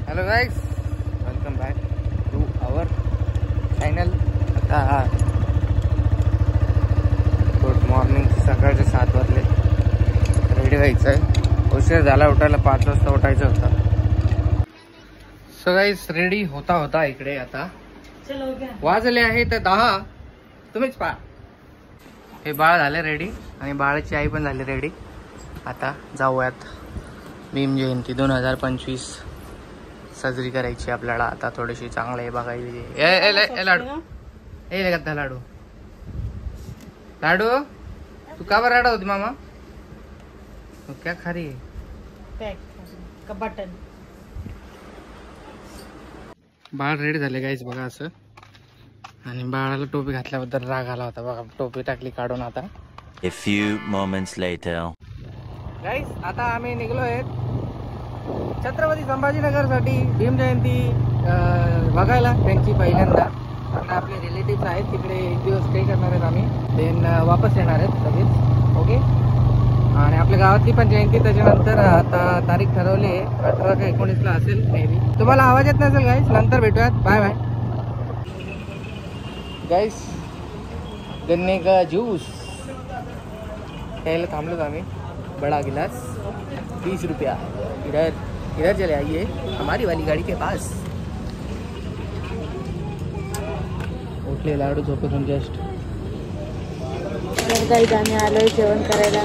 Hello guys, welcome back to our channel. आता good morning, सकाळचे 7 वाजले. रेडी व्हायचं आहे. उशीर झाला उठायला, 5 वाजता उठायचं होतं. सो गाईज रेडी होता इकडे आता वाजले आहे तर 10. तुम्हीच पहा. हे बाळ झाले रेडी आणि बाळाची आई पण झाली रेडी. आता जाऊयात. भीम जयंती 2025 साजरी करायची आपल्याला. आता थोडीशी चांगलं आहे बघायची. लाडू ए गद्दा लाडू लाडू तू का बरं रडत होती मामा? क्या खा रही है? बटन. बाळ रेडी झाले गाईज बघा असं. आणि बाळाला टोपी घातल्याबद्दल राग आला होता बघा. टोपी टाकली काढून. आता A few moments later. Guys आता आम्ही निघलोय छत्रपती संभाजीनगर साठी भीम जयंती बघायला. त्यांची पहिल्यांदा आता आपले रिलेटिव्ह आहेत तिकडे. 1 दिवस स्टे करणार आहेत आम्ही. देन वापस येणार आहेत लगेच. ओके. आणि आपल्या गावातली पण जयंती त्याच्यानंतर आता तारीख ठरवली आहे 18 का 19ला असेल मे बी. तुम्हाला आवाज येत नसेल गाईज, नंतर भेटूयात. Bye bye guys. गन्ने का ज्यूस प्यायला थांबलोत आम्ही. बड़ा गिलास 20 रुपया. इधर चले आइए हमारी वाली गाड़ी के पास. उठले लाडू झोपेतून जस्ट. तर काही आम्ही आलोय जेवण करायला.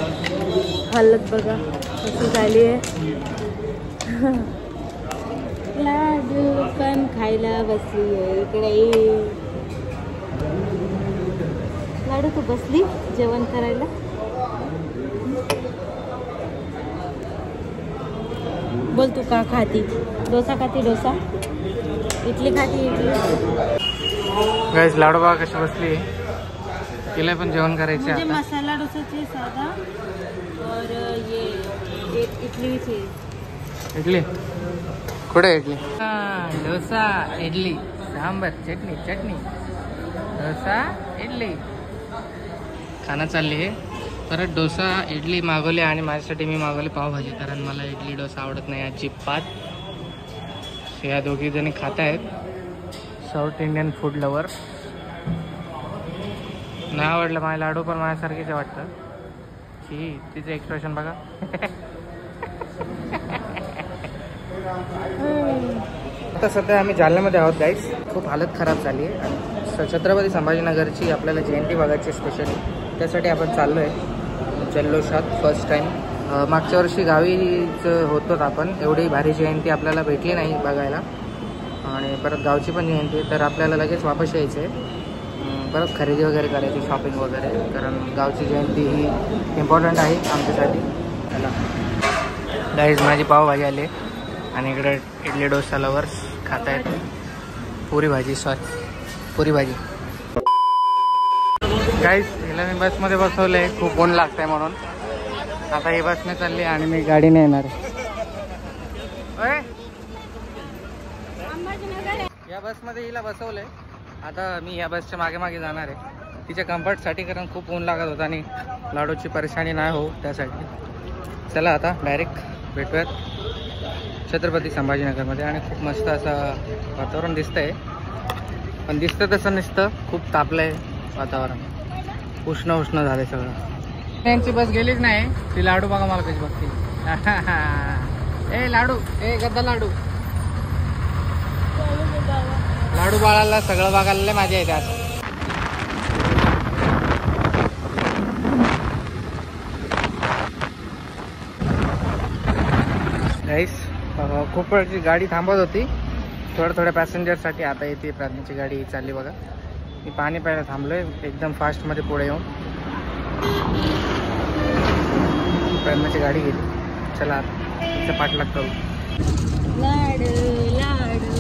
हालत बघा कशी झाली आहे. लाडू पण खायला बसली आहे इकडे. लाडू तू बसली जेवण करायला? बोल तू का खाती? डोसा खाती? डोसा? इडली खाती? इडली? गाईज लाडू बघा कशी बसली. तिला पण जेवण करायचे मुझे आता. मसाला डोसा चाहिए सादा और ये इडली चाहिए. इडली कुठे? इडली डोसा इडली सांबर चटणी चटणी डोसा इडली खाना चालली आहे. परत डोसा इडली मागवली आणि माझ्यासाठी मी मागवली पावभाजी. कारण मला इडली डोसा आवडत नाही अजिबात. ह्या दोघी जणी खात आहेत. South Indian food lover. नाही आवडलं माझ्या लाडू पण माझ्यासारखेच वाटतं. ही तिचं एक्सप्रेशन बघा. आता सध्या आम्ही जालन्यामध्ये आहोत गाईस. खूप हालत खराब झाली आहे आणि छत्रपती संभाजीनगरची आपल्याला जयंती बघायची स्पेशली. त्यासाठी आपण चाललो आहे जल्लोषात फर्स्ट टाईम. मागच्या वर्षी गावीच होतोच आपण. एवढी भारी जयंती आपल्याला भेटली नाही बघायला. आणि परत गावची पण जयंती तर आपल्याला लगेच वापस यायचं आहे. परत खरेदी वगैरे करायची, शॉपिंग वगैरे. कारण गावची जयंती ही इम्पॉर्टंट आहे आमच्यासाठी. चला गाईज माझी पावभाजी आली आणि इकडे इडली डोसा लवर्स खात आहेत. पुरी भाजी पुरी भाजी. गाईज हिला मी बसमध्ये बसवलं आहे. खूप ऊन लागतंय म्हणून. आता ही बसने चालली आणि मी गाडीने येणार आहे. या बसमध्ये हिला बसवलंय. आता मी या बसच्या मागे मागे जाणार आहे तिच्या कम्फर्टसाठी. कारण खूप ऊन लागत होता आणि लाडूची परेशानी नाही हो त्यासाठी. चला आता डायरेक्ट भेटूयात छत्रपती संभाजीनगरमध्ये. आणि खूप मस्त असं वातावरण दिसतंय. पण दिसतं तसं नसतं. खूप तापलंय वातावरण. उष्ण झालंय सगळं. त्यांची बस गेलीच नाही. ती लाडू बघा मला कशी बघते. ए लाडू, ए गद्दा लाडू. लाडू बाळाला सगळं बघायला मजा येते असं. गाईस खूप वेळची गाडी थांबत होती थोड्या पॅसेंजरसाठी. आता येते प्राज्ञाची गाडी चालली बघा. मी पाणी प्यायला थांबलोय एकदम फास्टमध्ये पुढे येऊन. प्राज्ञाची गाडी गेली. चला तिचा पाठलाग करू. लाडू लाडू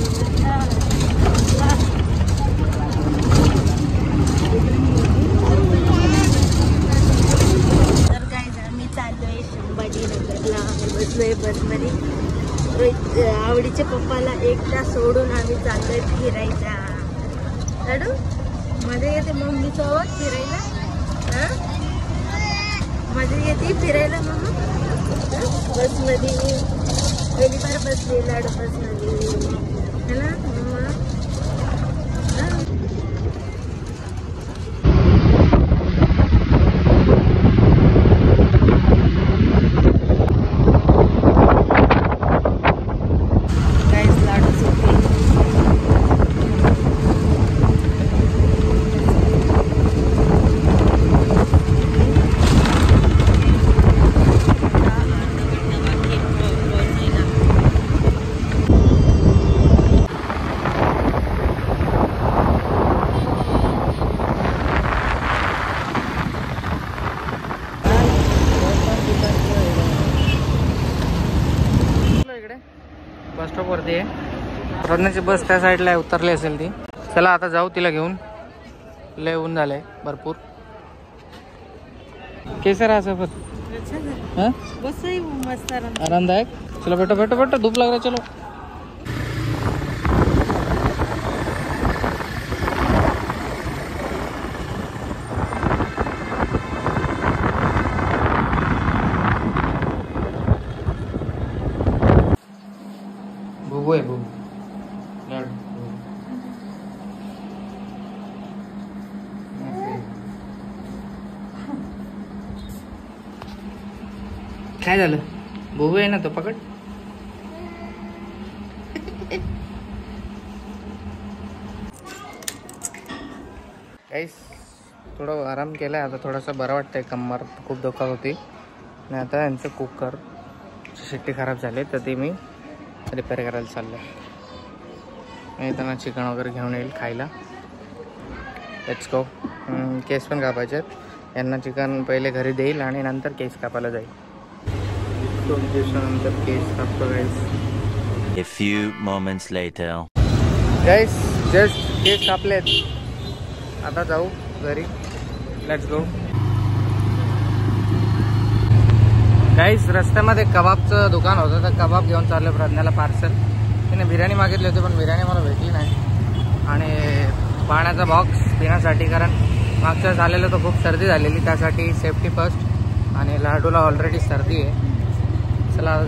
तर काय आम्ही चाललोय संभाजीनगरला. बसलोय बसमध्ये. आवडीच्या पप्पाला एकटा सोडून आम्ही चाललोय फिरायला. लाडू मजा येते मम्मी सोबत फिरायला? मजा येते फिरायला मम्मा बसमध्ये? पहिली बार बसली लाडू बसमध्ये है ना मम्मा. बस स्टॉप वरती आहे. प्रज्ञाची बस त्या साईडला उतरली असेल ती. चला आता जाऊ तिला घेऊन. लय ऊन झालंय भरपूर. कैसा रहा सफर? हाँ? बस ही मस्त आरामदायक. चलो बैठो बैठो बैठो, धूप लग रहा है. चलो बुबू आहे बुबू. काय झालं? बुबू आहे ना तो, पकड. गाईस थोडं आराम केलाय आता. थोडासा बरं वाटतंय. कंबर खूप दुखत होती. आणि आता यांचं कुकर शिट्टी खराब झाली तर ती मी रिपेअर करायला चाललो. मी त्यांना चिकन वगैरे घेऊन येईल खायला. Let's go. केस पण कापायचे आहेत. यांना चिकन पहिले घरी देईल आणि नंतर केस कापायला जाईल. 2 दिवसानंतर केस कापतो guys. A few moments later. Guys just केस कापलेत. आता जाऊ घरी. Let's go. गाईस रस्त्यामध्ये कबाबचं दुकान होतं तर कबाब घेऊन चाललं प्रज्ञाला पार्सल. तिने बिर्याणी मागितली होती पण बिर्याणी मला भेटली नाही. आणि पाण्याचा बॉक्स पिण्यासाठी, कारण मागच्या झालेलं तर खूप सर्दी झालेली, त्यासाठी सेफ्टी फर्स्ट. आणि लाडूला ऑलरेडी सर्दी आहे. चला आता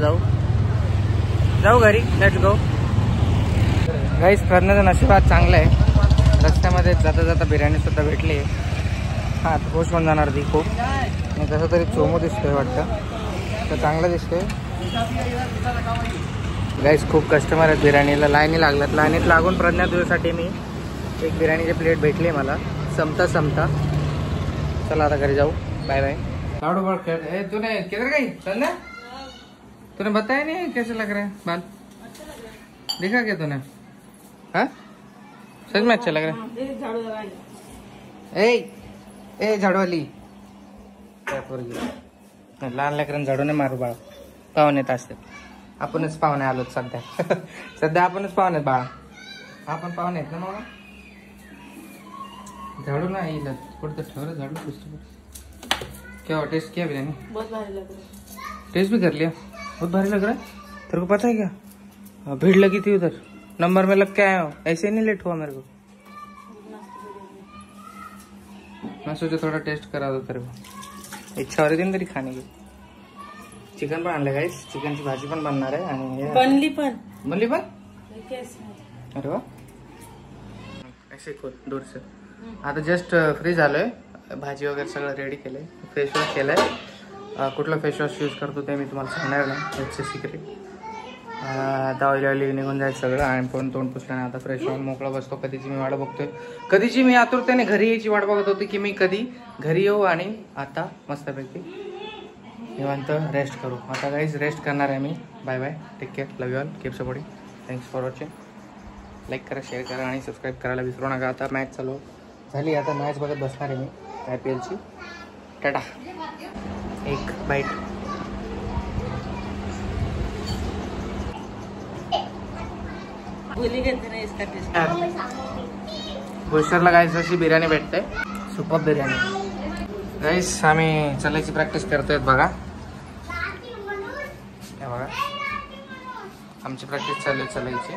जाऊ घरी. Let's go. गाईस प्रज्ञाचं नशीब आज चांगलं आहे. रस्त्यामध्ये जाता जाता बिर्याणीसुद्धा भेटली. हां खुश पण जाणार ती खूप. आणि कसं तरी चोमो दिसतोय वाटतं तर चांगलं दिसतोय. गाईस खूप कस्टमर आहेत बिर्याणीला. लाईनी लागल्यात. लाईनीत लागून प्रज्ञा तुझ्यासाठी मी एक बिर्याणीची प्लेट भेटली मला समता. चला आता घरी जाऊ. Bye bye. लाडू बड़ खेल. तूने किधर गई? चल तूने बताया नहीं कैसे लग रहा है बाल? देखा क्या तूने? हाँ सच में अच्छा लग रहा है. ए झाडू वाली लहान लेकरांना झाडू नाही मारू बाळा. पाहुणे येत असतात. आपणच पाहुणे आलो सध्या आपणच पाहुणे बाळा. आपण पाहुणे आहेत ना मग. झाडू ना येईल कुठं ठेवलं झाडू. क्या टेस्ट किया बिरयानी? बहुत भारी लग रहा है. टेस्ट भी कर लिया. बहुत भारी लग रहा है. तेरे को पता है क्या भीड़ लगी थी उधर. नंबर में लग के आया हूँ. ऐसे नहीं लेट हुआ मेरे को. मैं सोचा थोड़ा टेस्ट करा दो तेरे को. इच्छा हो रही थी ना तरी खाने की. चिकन पण आणलं गाईस. चिकनची भाजी पण बनणार आहे. आणि बनली पण अरे वा. ऐसे खोल दूर से. आता जस्ट फ्री झालोय. भाजी वगैरे सगळं रेडी केलंय. फेस वॉश केलंय. कुठला फेस वॉश यूज करतो ते मी तुम्हाला सांगणार नाही. It's a secret. आता ऑइली निघून जायचं सगळं. आणि पण तोंड पुसल्याने आता फ्रेश होऊन मोकळा बसतो. कधीची मी वाट बघतोय. कधीची मी आतुरतेने घरी यायची वाट बघत होती की मी कधी घरी येऊ. आणि आता मस्तपैकी निवांत रेस्ट करू. आता गाईज रेस्ट करणार आहे मी. Bye bye. Take care. Love you all. Keep supporting. Thanks for watching. Like करा, शेअर करा आणि सबस्क्राईब करायला विसरू नका. आता मॅच चालू झाली. आता मॅच बघत बसणार आहे मी IPLची. टाटा. एक बाईट. भोईसरला गाईस अशी बिर्याणी भेटते. सुपर बिर्याणी. गाईस आम्ही चलायची प्रॅक्टिस करतोय बघा. बघा आमची प्रॅक्टिस चालू आहे चलायची.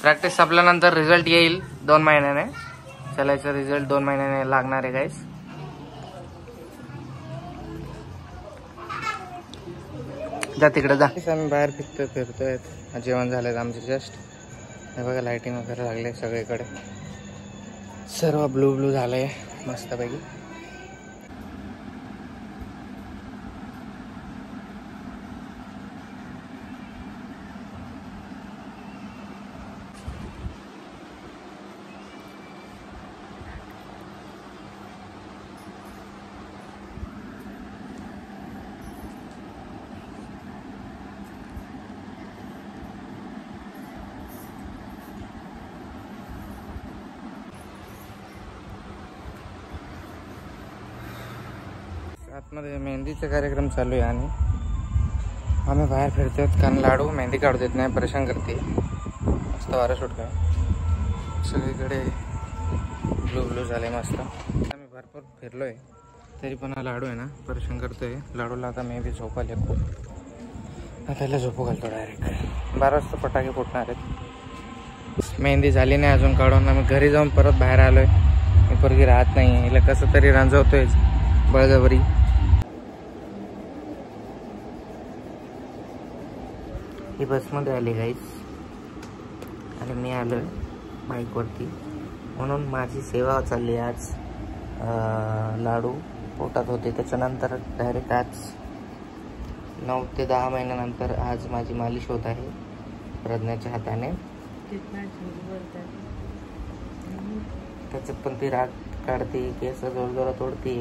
प्रॅक्टिस संपल्यानंतर रिझल्ट येईल 2 महिन्याने. चलायचा रिझल्ट 2 महिन्याने लागणार आहे गाईस. जा तिकडे जा. आम्ही बाहेर फिरतोय. जेवण झालं आमचं जस्ट. हे बघा लाइटिंग वगैरे लागले सगळीकडे. सर्व ब्लू झालंय मस्तपैकी. आतमध्ये मेहंदीचा कार्यक्रम चालू आहे आणि आम्ही बाहेर फिरतोय कारण लाडू मेहंदी काढू देत नाही, परेशान करते. मस्त वारा सुटला सगळीकडे. ब्लू झाले मस्त. आम्ही भरपूर फिरलोय तरी पण हा लाडू आहे ना परेशान करतोय. लाडूला आता मे बी झोप आली खूप. आता त्याला झोपू घालतो डायरेक्ट. 12 वाजता फटाके फुटणार आहेत. मेहंदी झाली नाही अजून काढून. आम्ही घरी जाऊन परत बाहेर आलोय. मी पोरगी राहत नाही, हिला कसं तरी रांजवतोय बळजबरी. ही बसमध्ये आली गाईस आणि मी आलोय बाईकवरती म्हणून माझी सेवा चालली आज. लाडू पोटात होते त्याच्यानंतर डायरेक्ट आज 9 ते 10 महिन्यानंतर आज माझी मालिश होत आहे प्रज्ञाच्या हाताने. त्याच्यात पण ती राग काढते, केस जोरजोरात तोडते.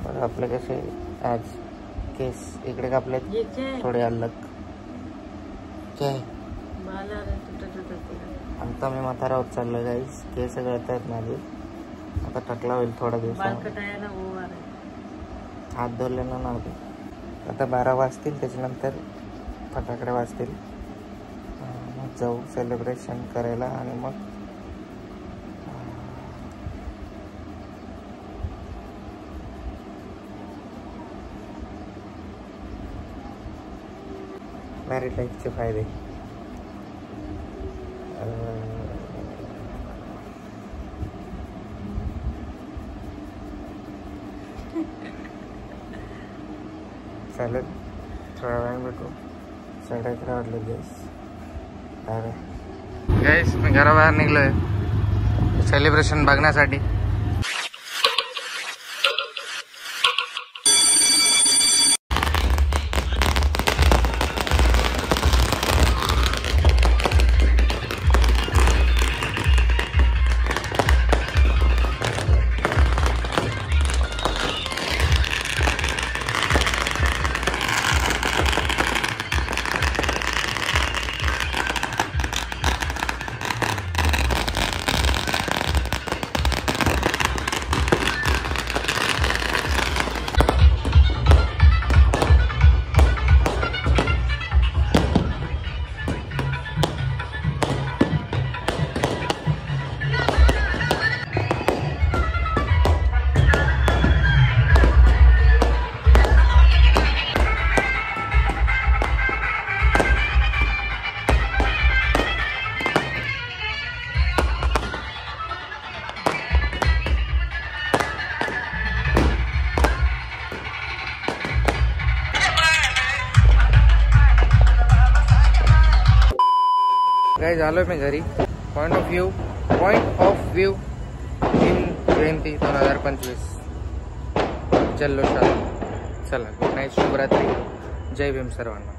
बघा आपले कसे आज केस इकडे कापले थोडे अलग. आता मी म्हातारा होत चाललोय गाईस. केस गळत आहेत माझे. आता टकला होईल थोडा दिवस. हात धरले ना नव्हते. आता 12 वाजतील त्याच्यानंतर फटाकडे वाजतील. मग जाऊ सेलिब्रेशन करायला आणि मग मॅरिड लाईफचे फायदे. चालेल थोड्या वेळाने भेटू. 11:30 वाजले गाईस. मी घराबाहेर निघलोय सेलिब्रेशन बघण्यासाठी. गाइस आलो मी घरी. पॉइंट ऑफ व्यू इन जयंती 2025 जल्लोषात. चला गुड नाईट, शुभरात्री, जय भीम सर्वांना.